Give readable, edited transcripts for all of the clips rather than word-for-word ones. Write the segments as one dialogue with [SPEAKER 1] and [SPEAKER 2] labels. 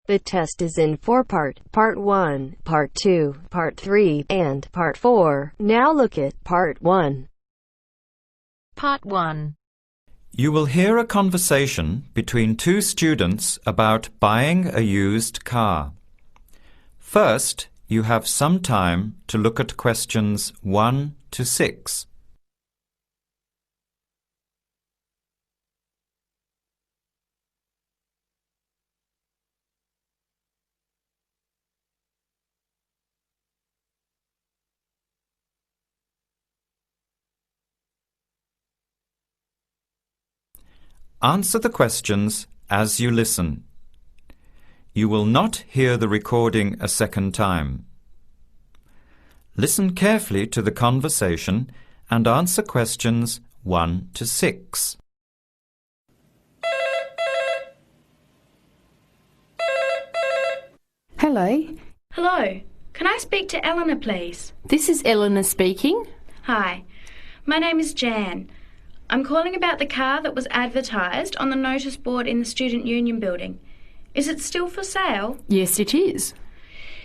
[SPEAKER 1] The test is in four-part, Part 1, Part 2, Part 3, and Part 4. Now look at Part 1.
[SPEAKER 2] Part 1.
[SPEAKER 3] You will hear a conversation between two students about buying a used car. First, you have some time to look at questions 1 to 6. Answer the questions as you listen. You will not hear the recording a second time. Listen carefully to the conversation and answer questions 1 to 6.
[SPEAKER 4] Hello,
[SPEAKER 5] Hello. Can I speak to Eleanor, please?
[SPEAKER 4] this is Eleanor speaking.
[SPEAKER 5] Hi. My name is Jan. I'm calling about the car that was advertised on the notice board in the Student Union building. Is it still for sale?
[SPEAKER 4] Yes, it is.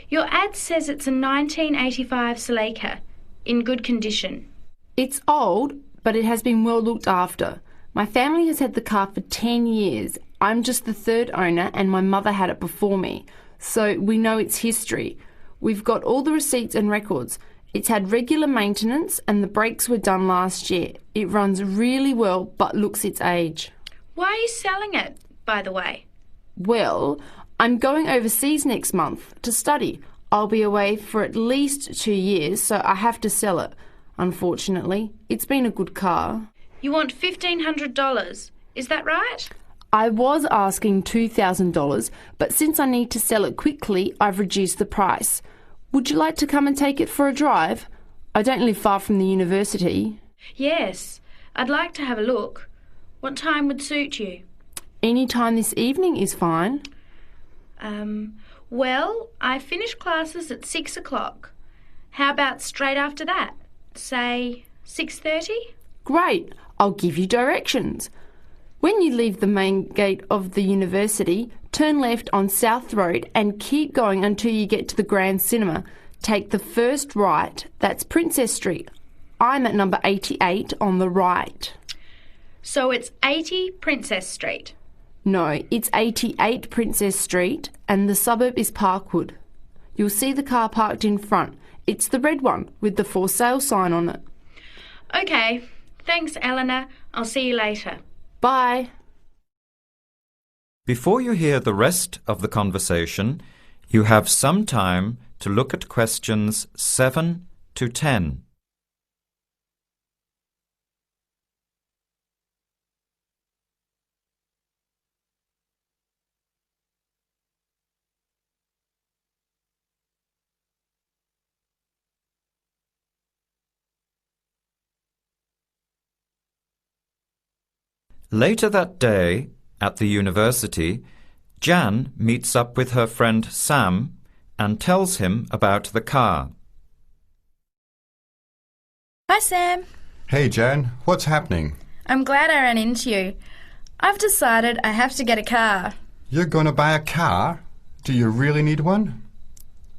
[SPEAKER 5] Your ad says it's a 1985 Celica, in good condition.
[SPEAKER 4] It's old, but it has been well looked after. My family has had the car for 10 years. I'm just the third owner and my mother had it before me, so we know its history. We've got all the receipts and records. It's had regular maintenance and the brakes were done last year. It runs really well but looks its age.
[SPEAKER 5] Why are you selling it, by the way?
[SPEAKER 4] Well, I'm going overseas next month to study. I'll be away for at least 2 years, so I have to sell it. Unfortunately, it's been a good car.
[SPEAKER 5] You want $1,500, is that right?
[SPEAKER 4] I was asking $2,000, but since I need to sell it quickly, I've reduced the price. Would you like to come and take it for a drive? I don't live far from the university.
[SPEAKER 5] Yes, I'd like to have a look. What time would suit you?
[SPEAKER 4] Any time this evening is fine.
[SPEAKER 5] Well, I finish classes at 6 o'clock. How about straight after that? Say 6:30?
[SPEAKER 4] Great, I'll give you directions. When you leave the main gate of the university, turn left on South Road and keep going until you get to the Grand Cinema. Take the first right, that's Princess Street. I'm at number 88 on the right.
[SPEAKER 5] So it's 80 Princess Street.
[SPEAKER 4] No, it's 88 Princess Street and the suburb is Parkwood. You'll see the car parked in front. It's the red one with the for sale sign on it.
[SPEAKER 5] Okay, thanks Eleanor. I'll see you later.
[SPEAKER 4] Bye.
[SPEAKER 3] Before you hear the rest of the conversation, you have some time to look at questions 7 to 10. Later that day, at the university, Jan meets up with her friend Sam and tells him about the car.
[SPEAKER 6] Hi, Sam.
[SPEAKER 7] Hey, Jan. What's happening?
[SPEAKER 6] I'm glad I ran into you. I've decided I have to get a car.
[SPEAKER 7] You're going to buy a car? Do you really need one?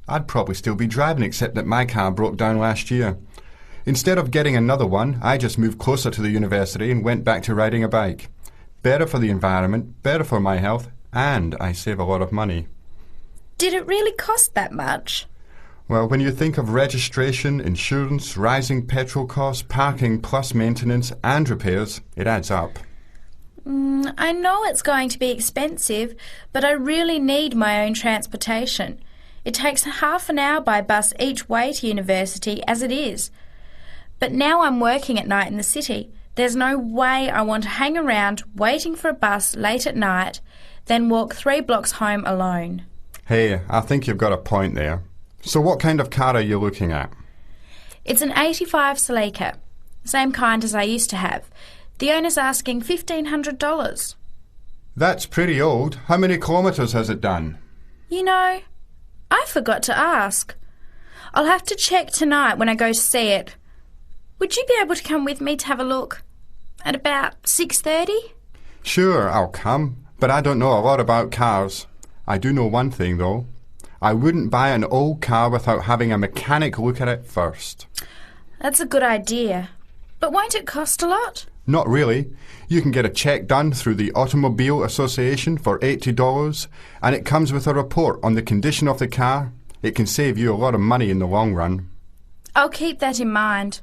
[SPEAKER 7] I'd probably still be driving, except that my car broke down last year. Instead of getting another one, I just moved closer to the university and went back to riding a bike. Better for the environment, better for my health, and I save a lot of money.
[SPEAKER 6] Did it really cost that much?
[SPEAKER 7] Well, when you think of registration, insurance, rising petrol costs, parking plus maintenance and repairs, it adds up.
[SPEAKER 6] I know it's going to be expensive, but I really need my own transportation. It takes half an hour by bus each way to university as it is. But now I'm working at night in the city. There's no way I want to hang around waiting for a bus late at night, then walk 3 blocks home alone.
[SPEAKER 7] Hey, I think you've got a point there. So what kind of car are you looking at?
[SPEAKER 6] It's an 85 Celica, same kind as I used to have. The owner's asking $1,500.
[SPEAKER 7] That's pretty old. How many kilometres has it done?
[SPEAKER 6] You know, I forgot to ask. I'll have to check tonight when I go to see it. Would you be able to come with me to have a look? At about 6:30?
[SPEAKER 7] Sure, I'll come, but I don't know a lot about cars. I do know one thing, though. I wouldn't buy an old car without having a mechanic look at it first.
[SPEAKER 6] That's a good idea. But won't it cost a lot?
[SPEAKER 7] Not really. You can get a check done through the Automobile Association for $80, and it comes with a report on the condition of the car. It can save you a lot of money in the long run.
[SPEAKER 6] I'll keep that in mind.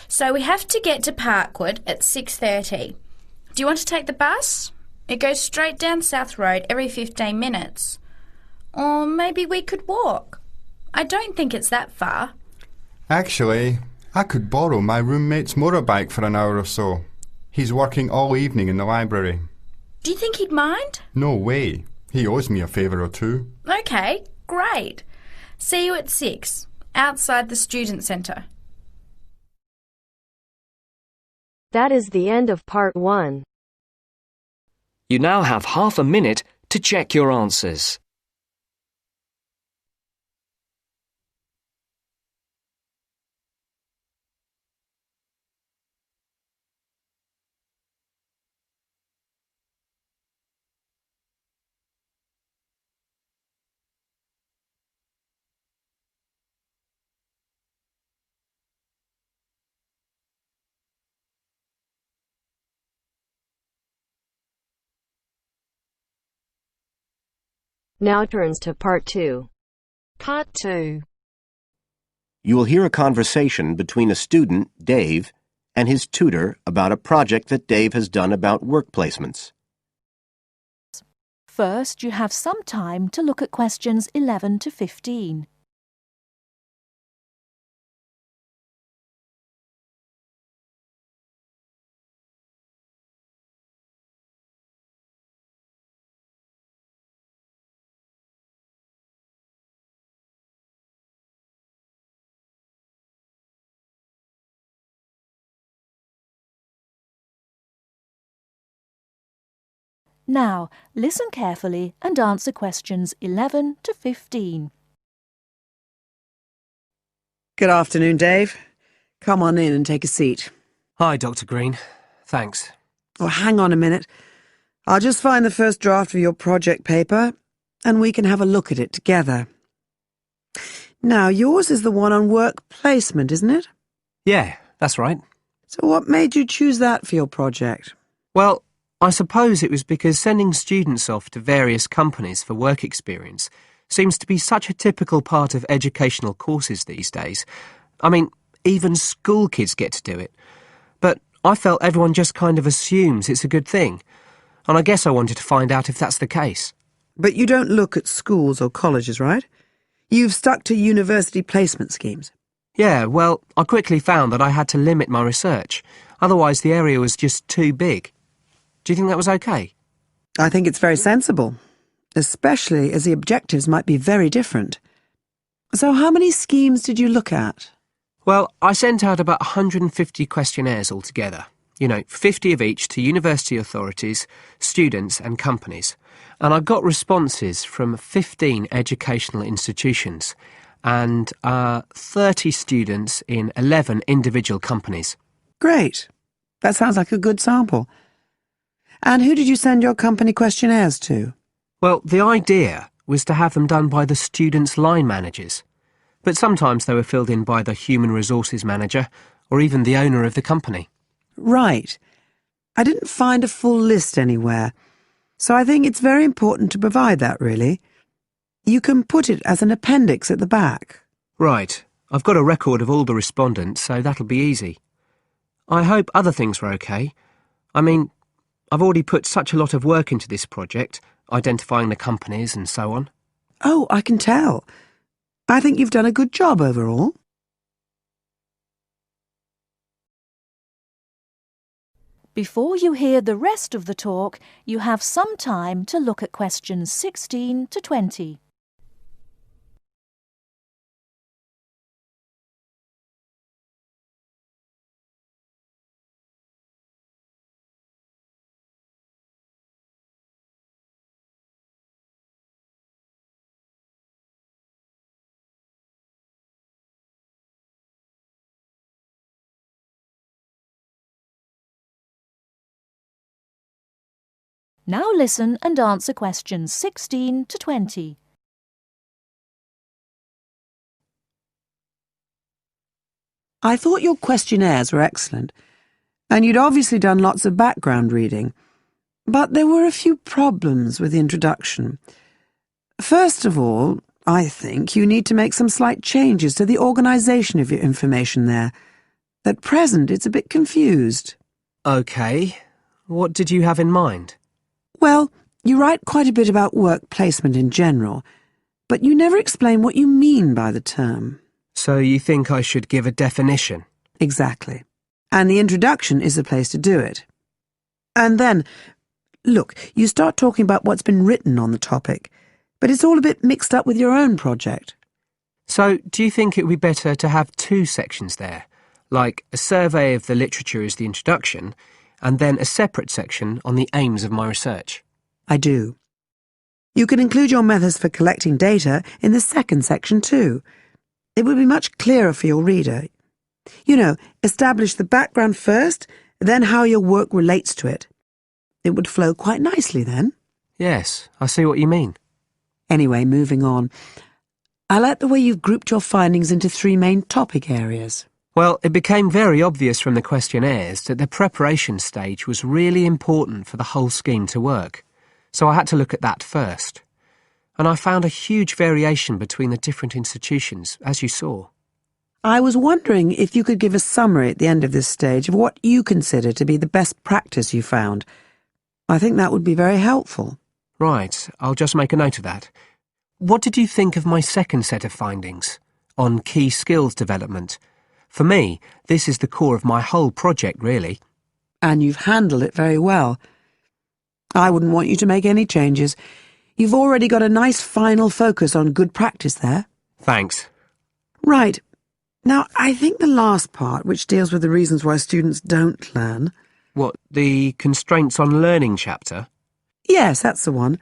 [SPEAKER 6] So we have to get to Parkwood at 6:30. Do you want to take the bus? It goes straight down South Road every 15 minutes. Or maybe we could walk. I don't think it's that far.
[SPEAKER 7] Actually, I could borrow my roommate's motorbike for an hour or so. He's working all evening in the library.
[SPEAKER 6] Do you think he'd mind?
[SPEAKER 7] No way. He owes me a favour or two.
[SPEAKER 6] OK, great. See you at 6, outside the student centre.
[SPEAKER 1] That is the end of part 1.
[SPEAKER 8] You now have half a minute to check your answers.
[SPEAKER 1] Now turns to part 2.
[SPEAKER 2] Part 2.
[SPEAKER 9] You will hear a conversation between a student, Dave, and his tutor about a project that Dave has done about work placements.
[SPEAKER 10] First, you have some time to look at questions 11 to 15. Now, listen carefully and answer questions 11 to 15.
[SPEAKER 11] Good afternoon, Dave. Come on in and take a seat.
[SPEAKER 12] Hi, Dr. Green. Thanks.
[SPEAKER 11] Oh, hang on a minute. I'll just find the first draft of your project paper, and we can have a look at it together. Now, yours is the one on work placement, isn't it?
[SPEAKER 12] Yeah, that's right.
[SPEAKER 11] So what made you choose that for your project?
[SPEAKER 12] Well, I suppose it was because sending students off to various companies for work experience seems to be such a typical part of educational courses these days. I mean, even school kids get to do it. But I felt everyone just kind of assumes it's a good thing. And I guess I wanted to find out if that's the case.
[SPEAKER 11] But you don't look at schools or colleges, right? You've stuck to university placement schemes.
[SPEAKER 12] Yeah, well, I quickly found that I had to limit my research. Otherwise, the area was just too big. Do you think that was okay?
[SPEAKER 11] I think it's very sensible, especially as the objectives might be very different. So how many schemes did you look at?
[SPEAKER 12] Well, I sent out about 150 questionnaires altogether. 50 of each to university authorities, students and companies. And I got responses from 15 educational institutions and 30 students in 11 individual companies.
[SPEAKER 11] Great. That sounds like a good sample. And who did you send your company questionnaires to?
[SPEAKER 12] Well, the idea was to have them done by the students' line managers. But sometimes they were filled in by the human resources manager or even the owner of the company.
[SPEAKER 11] Right. I didn't find a full list anywhere, so I think it's very important to provide that, really. You can put it as an appendix at the back.
[SPEAKER 12] Right. I've got a record of all the respondents, so that'll be easy. I hope other things were okay. I mean, I've already put such a lot of work into this project, identifying the companies and so on.
[SPEAKER 11] Oh, I can tell. I think you've done a good job overall.
[SPEAKER 10] Before you hear the rest of the talk, you have some time to look at questions 16 to 20. Now listen and answer questions 16 to 20.
[SPEAKER 11] I thought your questionnaires were excellent, and you'd obviously done lots of background reading, but there were a few problems with the introduction. First of all, I think you need to make some slight changes to the organisation of your information there. At present, it's a bit confused.
[SPEAKER 12] OK. What did you have in mind?
[SPEAKER 11] Well, you write quite a bit about work placement in general, but you never explain what you mean by the term.
[SPEAKER 12] So you think I should give a definition?
[SPEAKER 11] Exactly. And the introduction is the place to do it. And then, look, you start talking about what's been written on the topic, but it's all a bit mixed up with your own project.
[SPEAKER 12] So do you think it would be better to have two sections there, like a survey of the literature as the introduction, and then a separate section on the aims of my research?
[SPEAKER 11] I do. You can include your methods for collecting data in the second section too. It would be much clearer for your reader. You know, establish the background first, then how your work relates to it. It would flow quite nicely then.
[SPEAKER 12] Yes, I see what you mean.
[SPEAKER 11] Anyway, moving on. I like the way you've grouped your findings into three main topic areas.
[SPEAKER 12] Well, it became very obvious from the questionnaires that the preparation stage was really important for the whole scheme to work, so I had to look at that first. And I found a huge variation between the different institutions, as you saw.
[SPEAKER 11] I was wondering if you could give a summary at the end of this stage of what you consider to be the best practice you found. I think that would be very helpful.
[SPEAKER 12] Right, I'll just make a note of that. What did you think of my second set of findings, on key skills development? For me, this is the core of my whole project, really.
[SPEAKER 11] And you've handled it very well. I wouldn't want you to make any changes. You've already got a nice final focus on good practice there.
[SPEAKER 12] Thanks.
[SPEAKER 11] Right. Now, I think the last part, which deals with the reasons why students don't learn...
[SPEAKER 12] What, the constraints on learning chapter?
[SPEAKER 11] Yes, that's the one.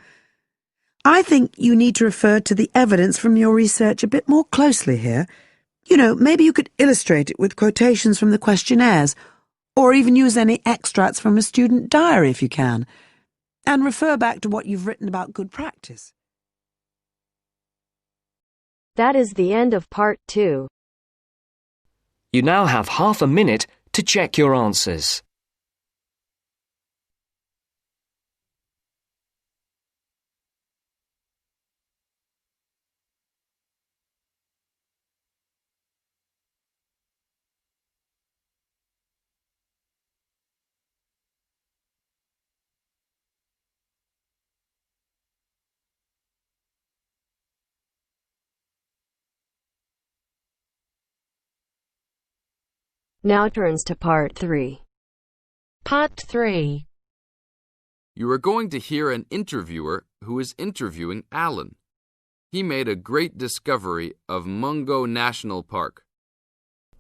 [SPEAKER 11] I think you need to refer to the evidence from your research a bit more closely here. You know, maybe you could illustrate it with quotations from the questionnaires, or even use any extracts from a student diary if you can, and refer back to what you've written about good practice.
[SPEAKER 1] That is the end of part 2.
[SPEAKER 8] You now have half a minute to check your answers.
[SPEAKER 1] Now turns to part 3.
[SPEAKER 2] Part 3.
[SPEAKER 13] You are going to hear an interviewer who is interviewing Alan. He made a great discovery of Mungo National Park.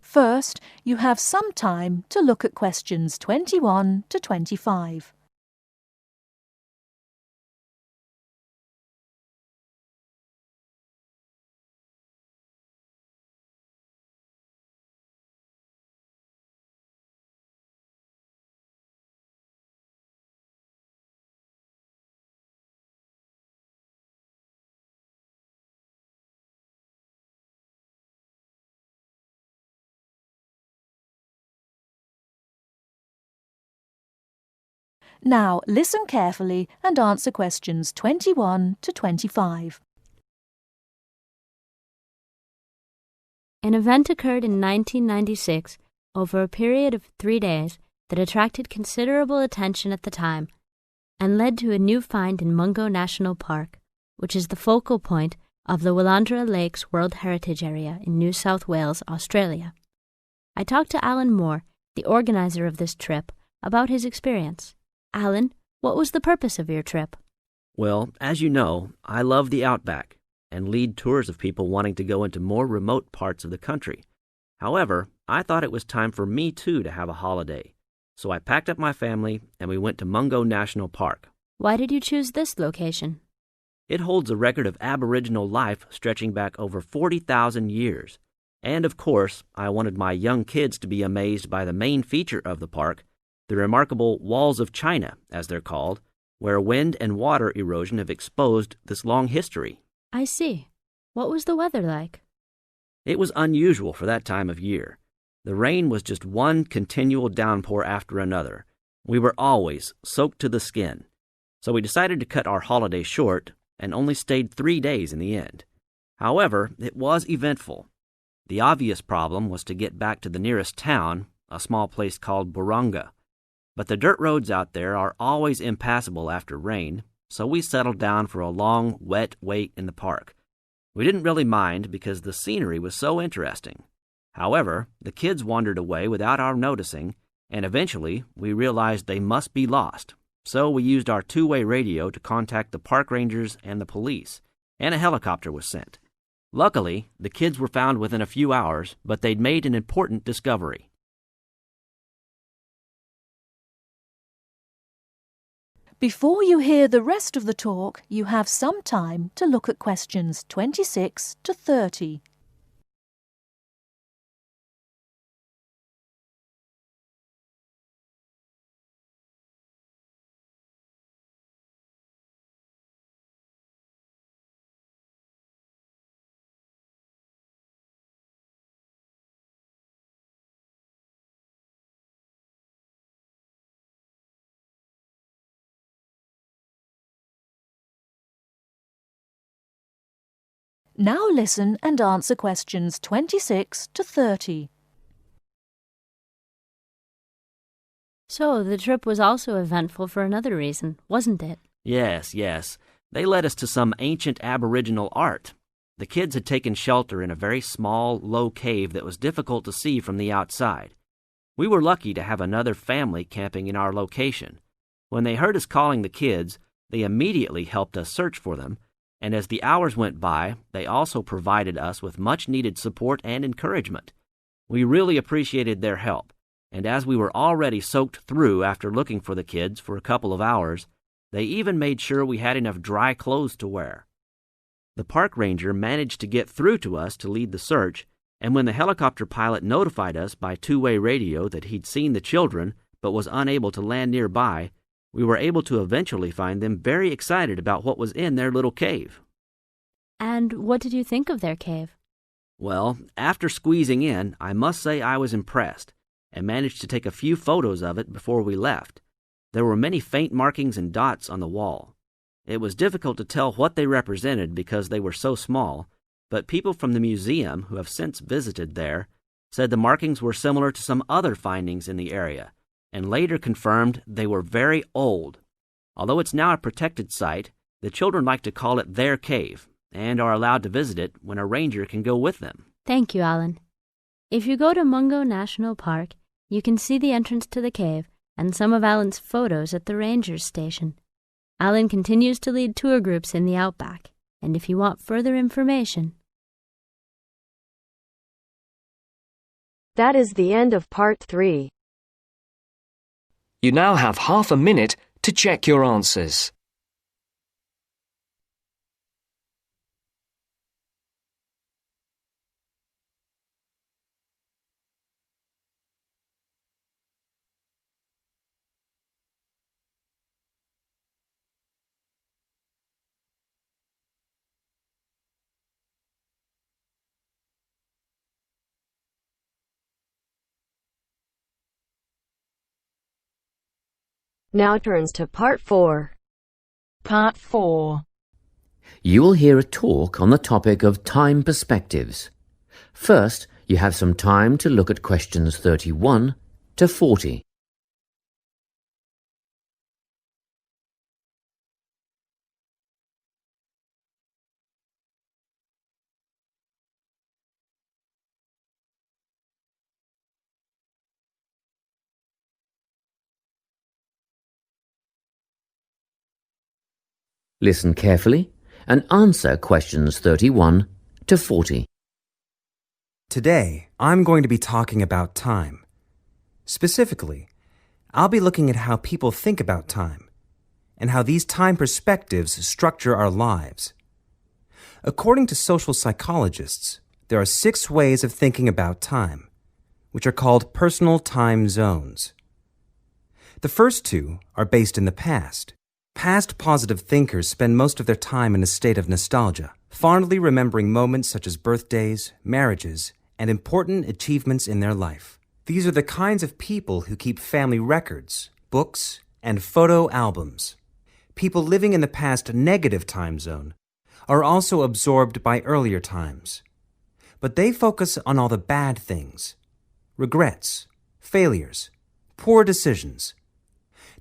[SPEAKER 10] First, you have some time to look at questions 21 to 25. Now listen carefully and answer questions 21 to 25.
[SPEAKER 14] An event occurred in 1996 over a period of 3 days that attracted considerable attention at the time and led to a new find in Mungo National Park, which is the focal point of the Willandra Lakes World Heritage Area in New South Wales, Australia. I talked to Alan Moore, the organizer of this trip, about his experience. Alan, what was the purpose of your trip?
[SPEAKER 15] Well, as you know, I love the outback and lead tours of people wanting to go into more remote parts of the country. However, I thought it was time for me too to have a holiday. So I packed up my family and we went to Mungo National Park.
[SPEAKER 14] Why did you choose this location?
[SPEAKER 15] It holds a record of Aboriginal life stretching back over 40,000 years. And of course, I wanted my young kids to be amazed by the main feature of the park, the remarkable Walls of China, as they're called, where wind and water erosion have exposed this long history.
[SPEAKER 14] I see. What was the weather like?
[SPEAKER 15] It was unusual for that time of year. The rain was just one continual downpour after another. We were always soaked to the skin. So we decided to cut our holiday short and only stayed 3 days in the end. However, it was eventful. The obvious problem was to get back to the nearest town, a small place called Buranga. But the dirt roads out there are always impassable after rain, so we settled down for a long, wet wait in the park. We didn't really mind because the scenery was so interesting. However, the kids wandered away without our noticing, and eventually we realized they must be lost. So we used our two-way radio to contact the park rangers and the police, and a helicopter was sent. Luckily, the kids were found within a few hours, but they'd made an important discovery.
[SPEAKER 10] Before you hear the rest of the talk, you have some time to look at questions 26 to 30. Now listen and answer questions 26 to 30.
[SPEAKER 14] So, the trip was also eventful for another reason, wasn't it?
[SPEAKER 15] Yes. They led us to some ancient Aboriginal art. The kids had taken shelter in a very small, low cave that was difficult to see from the outside. We were lucky to have another family camping in our location. When they heard us calling the kids, they immediately helped us search for them, and as the hours went by, they also provided us with much-needed support and encouragement. We really appreciated their help, and as we were already soaked through after looking for the kids for a couple of hours, they even made sure we had enough dry clothes to wear. The park ranger managed to get through to us to lead the search, and when the helicopter pilot notified us by two-way radio that he'd seen the children but was unable to land nearby, we were able to eventually find them very excited about what was in their little cave.
[SPEAKER 14] And what did you think of their cave?
[SPEAKER 15] Well, after squeezing in, I must say I was impressed, and managed to take a few photos of it before we left. There were many faint markings and dots on the wall. It was difficult to tell what they represented because they were so small, but people from the museum who have since visited there said the markings were similar to some other findings in the area, and later confirmed they were very old. Although it's now a protected site, the children like to call it their cave, and are allowed to visit it when a ranger can go with them.
[SPEAKER 14] Thank you, Alan. If you go to Mungo National Park, you can see the entrance to the cave and some of Alan's photos at the ranger's station. Alan continues to lead tour groups in the outback, and if you want further information...
[SPEAKER 1] That is the end of part 3.
[SPEAKER 8] You now have half a minute to check your answers.
[SPEAKER 1] Now turns to part 4.
[SPEAKER 2] Part 4.
[SPEAKER 16] You will hear a talk on the topic of time perspectives. First, you have some time to look at questions 31 to 40. Listen carefully and answer questions 31 to 40.
[SPEAKER 17] Today, I'm going to be talking about time. Specifically, I'll be looking at how people think about time and how these time perspectives structure our lives. According to social psychologists, there are 6 ways of thinking about time, which are called personal time zones. The first 2 are based in the past Past positive thinkers spend most of their time in a state of nostalgia, fondly remembering moments such as birthdays, marriages, and important achievements in their life. These are the kinds of people who keep family records, books, and photo albums. People living in the past negative time zone are also absorbed by earlier times. But they focus on all the bad things, regrets, failures, poor decisions.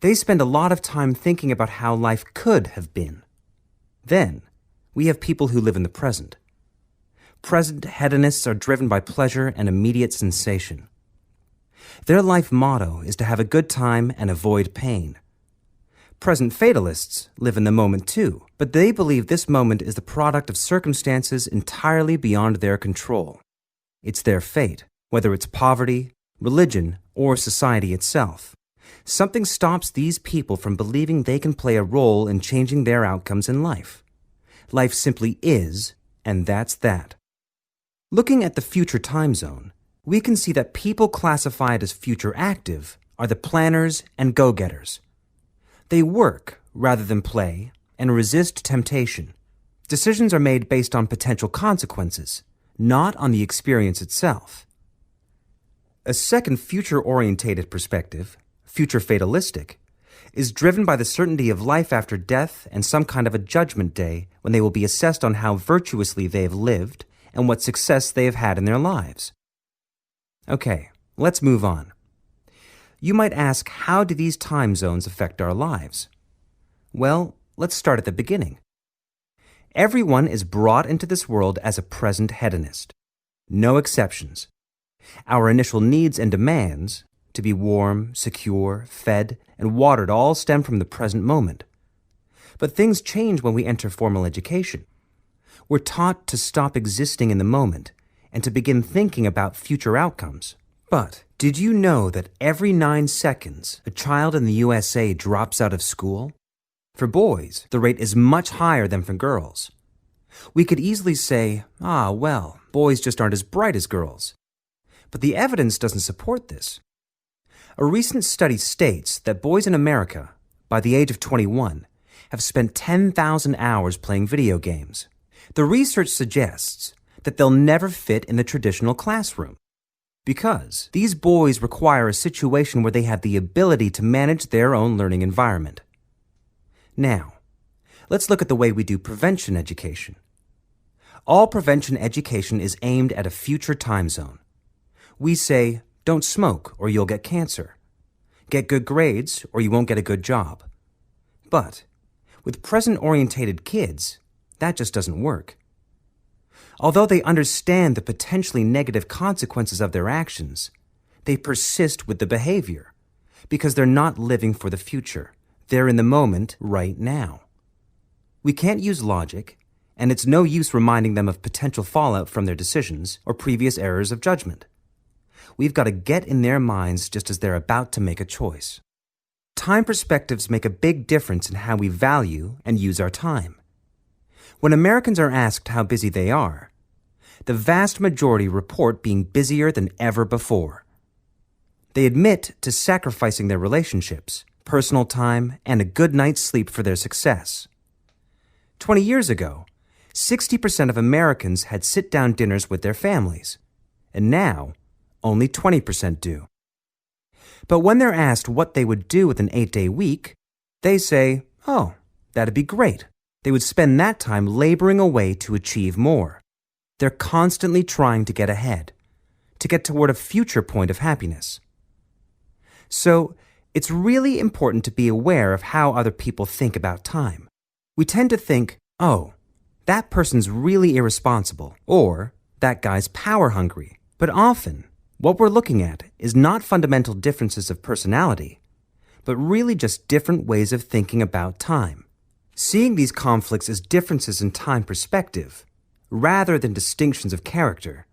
[SPEAKER 17] They spend a lot of time thinking about how life could have been. Then, we have people who live in the present. Present hedonists are driven by pleasure and immediate sensation. Their life motto is to have a good time and avoid pain. Present fatalists live in the moment too, but they believe this moment is the product of circumstances entirely beyond their control. It's their fate, whether it's poverty, religion, or society itself. Something stops these people from believing they can play a role in changing their outcomes in life. Life simply is, and that's that. Looking at the future time zone, we can see that people classified as future active are the planners and go-getters. They work rather than play and resist temptation. Decisions are made based on potential consequences, not on the experience itself. A second future-orientated perspective, future fatalistic, is driven by the certainty of life after death and some kind of a judgment day when they will be assessed on how virtuously they have lived and what success they have had in their lives. Okay, let's move on. You might ask, how do these time zones affect our lives? Well, let's start at the beginning. Everyone is brought into this world as a present hedonist. No exceptions. Our initial needs and demands, to be warm, secure, fed, and watered, all stem from the present moment. But things change when we enter formal education. We're taught to stop existing in the moment and to begin thinking about future outcomes. But did you know that every 9 seconds a child in the USA drops out of school? For boys, the rate is much higher than for girls. We could easily say, well, boys just aren't as bright as girls. But the evidence doesn't support this. A recent study states that boys in America, by the age of 21, have spent 10,000 hours playing video games. The research suggests that they'll never fit in the traditional classroom, because these boys require a situation where they have the ability to manage their own learning environment. Now, let's look at the way we do prevention education. All prevention education is aimed at a future time zone. We say, don't smoke or you'll get cancer. Get good grades or you won't get a good job. But with present-orientated kids, that just doesn't work. Although they understand the potentially negative consequences of their actions, they persist with the behavior because they're not living for the future. They're in the moment right now. We can't use logic, and it's no use reminding them of potential fallout from their decisions or previous errors of judgment. We've got to get in their minds just as they're about to make a choice. Time perspectives make a big difference in how we value and use our time. When Americans are asked how busy they are, the vast majority report being busier than ever before. They admit to sacrificing their relationships, personal time, and a good night's sleep for their success. 20 years ago, 60% of Americans had sit-down dinners with their families, and now only 20% do. But when they're asked what they would do with an 8-day week, they say, that'd be great. They would spend that time laboring away to achieve more. They're constantly trying to get ahead, to get toward a future point of happiness. So, it's really important to be aware of how other people think about time. We tend to think, that person's really irresponsible, or that guy's power hungry. But often, what we're looking at is not fundamental differences of personality, but really just different ways of thinking about time. Seeing these conflicts as differences in time perspective, rather than distinctions of character,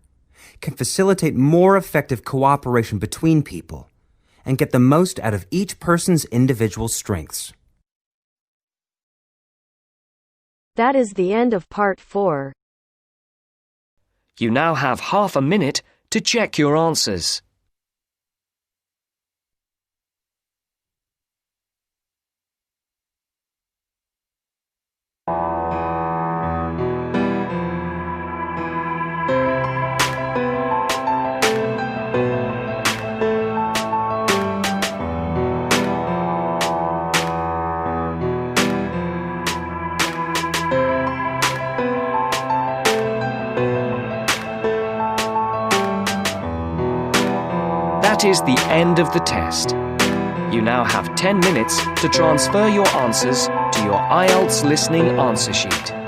[SPEAKER 17] can facilitate more effective cooperation between people and get the most out of each person's individual strengths.
[SPEAKER 1] That is the end of part 4.
[SPEAKER 8] You now have half a minute to check your answers. That is the end of the test. You now have 10 minutes to transfer your answers to your Ielts listening answer sheet.